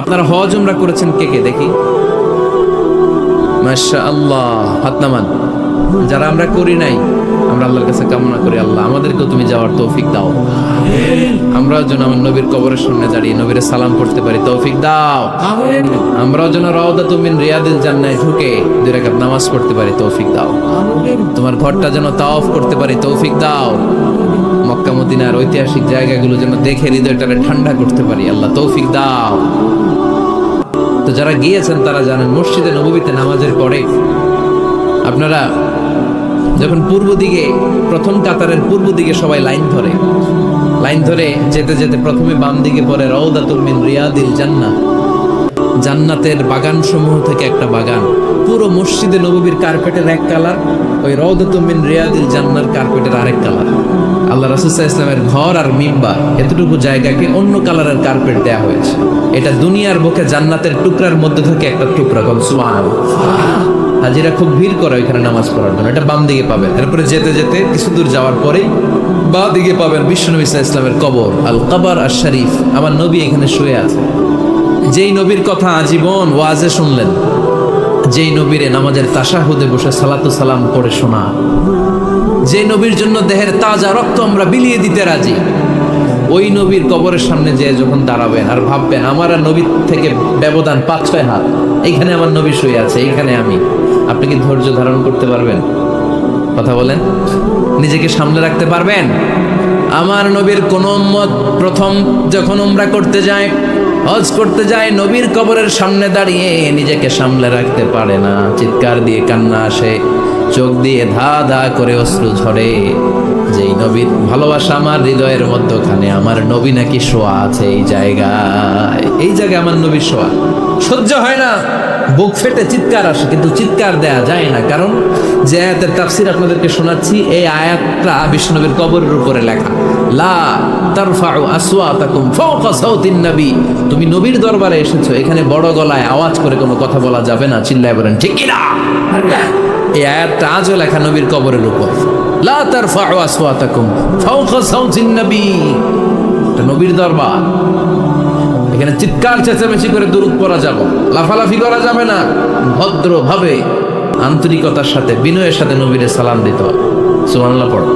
আপনারা হজ উমরা করেছেন কে কে দেখি? মাশাআল্লাহ, হাত নামান। যারা আমরা করি নাই, আমরা আল্লাহর কাছে কামনা করি, আল্লাহ আমাদেরকেও তুমি যাওয়ার তৌফিক দাও। আমরাও যেন আমার নবীর কবরের সামনে দাঁড়িয়ে নবীরে সালাম করতে পারি, তৌফিক দাও। আমরাও যেন রাউদাতুম মিন রিয়াদিল জান্নাহে ঢুকে 2 রাকাত নামাজ পড়তে পারি, তৌফিক দাও। তোমার ঘরটা যেন তাওয়াফ করতে পারি, তৌফিক দাও। মক্কা মদিনার ঐতিহাসিক জায়গাগুলো যেন দেখে হৃদয়টাকে ঠান্ডা করতে পারি, আল্লাহ তৌফিক দাও। তো যারা গিয়েছেন তারা জানেন, মসজিদে নববীতে নামাজের পরে আপনারা যখন পূর্ব দিকে, প্রথম কাতারের পূর্ব দিকে সবাই লাইন ধরে যেতে যেতে প্রথমে বাম দিকে পরে রাউদাতুল মিন রিয়াদিল জান্নাহ, জান্নাতের বাগান সমূহ থেকে একটা বাগান। পুরো মসজিদে নববীর কার্পেটের এক কালার, ওই রাউদাতুল মিন রিয়াদিল জান্নাহর কার্পেটের আরেক কালার। আল্লাহ রাসূল সাল্লাল্লাহু আলাইহি ওয়াসাল্লামের ঘর আর মিম্বার এতটুকু জায়গাকে অন্য কালারের কার্পেট দেয়া হয়েছে। এটা দুনিয়ার বুকে জান্নাতের টুকরার মধ্যে থেকে একটা টুকরা। সুবহানাল্লাহ। হাজিরা খুব ভিড় করে ওইখানে নামাজ পড়ার জন্য। এটা বাম দিকে পাবেন। এরপরে যেতে যেতে কিছু দূর যাওয়ার পরে বাঁ দিকে পাবেন বিশ্বনবী সাল্লাল্লাহু আলাইহি ওয়াসাল্লামের কবর, আল কবর আশ শরীফ। আমার নবী এখানে শুয়ে আছে। যেই নবীর কথা আজীবন ওয়াজে শুনলেন, যেই নবীরে নামাজের তাশাহুদে বসে সালাতু সালাম করে শোনা, যে নবীর জন্য দেহের তাজা রক্ত আমরা বিলিয়ে দিতে রাজি, ওই নবীর কবরের সামনে যেয়ে যখন দাঁড়াবেন আর ভাববেন আমার আর নবীর থেকে ব্যবধান 5-6 হাত, এইখানে আমার নবী শুয়ে আছে, এইখানে আমি, আপনি কি ধৈর্য ধারণ করতে পারবেন? কথা বলেন, নিজেকে সামলে রাখতে পারবেন? আমার নবীর কোন উম্মত প্রথম যখন উমরা করতে যায়, হজ করতে যায়, নবীর কবরের সামনে দাঁড়িয়ে নিজেকে সামলে রাখতে পারে না, চিৎকার দিয়ে কান্না আসে, চোখ দিয়ে ধা ধা করে অশ্রু ঝরে। যেই নবীর ভালোবাসা আমার হৃদয়ের মধ্যখানে, আমার নবী নাকি শোয়া আছে এই জায়গায় আমার নবী শোয়া। সহ্য হয় না, বুক ফেটে চিৎকার আসে, কিন্তু চিৎকার দেয়া যায় না। কারণ যে আয়াতের তাফসীর আপনাদেরকে শোনাচ্ছি, এই আয়াতটা বিশ্বনবীর কবরের উপরে লেখা। লা তারফাউ আসওয়াতাকুম ফাওকা সাউতিন নবী। তুমি নবীর দরবারে এসেছো, এখানে বড় গলায় আওয়াজ করে কোনো কথা বলা যাবে না। চিল্লায় বলেন ঠিক কি না? এই আয়াতটা আজও লেখা নবীর কবরের উপর। লা তারফাউ আসওয়াতাকুম ফাওকা সাউতিন নবী। এটা নবীর দরবার, এখানে চিৎকার চেঁচামেচি করে দুরূদ পড়া যাবে, লাফালাফি করা যাবে না। ভদ্রভাবে আন্তরিকতার সাথে বিনয়ের সাথে নবীরে সালাম দিতে হবে। সুবহানাল্লাহ পড়ো।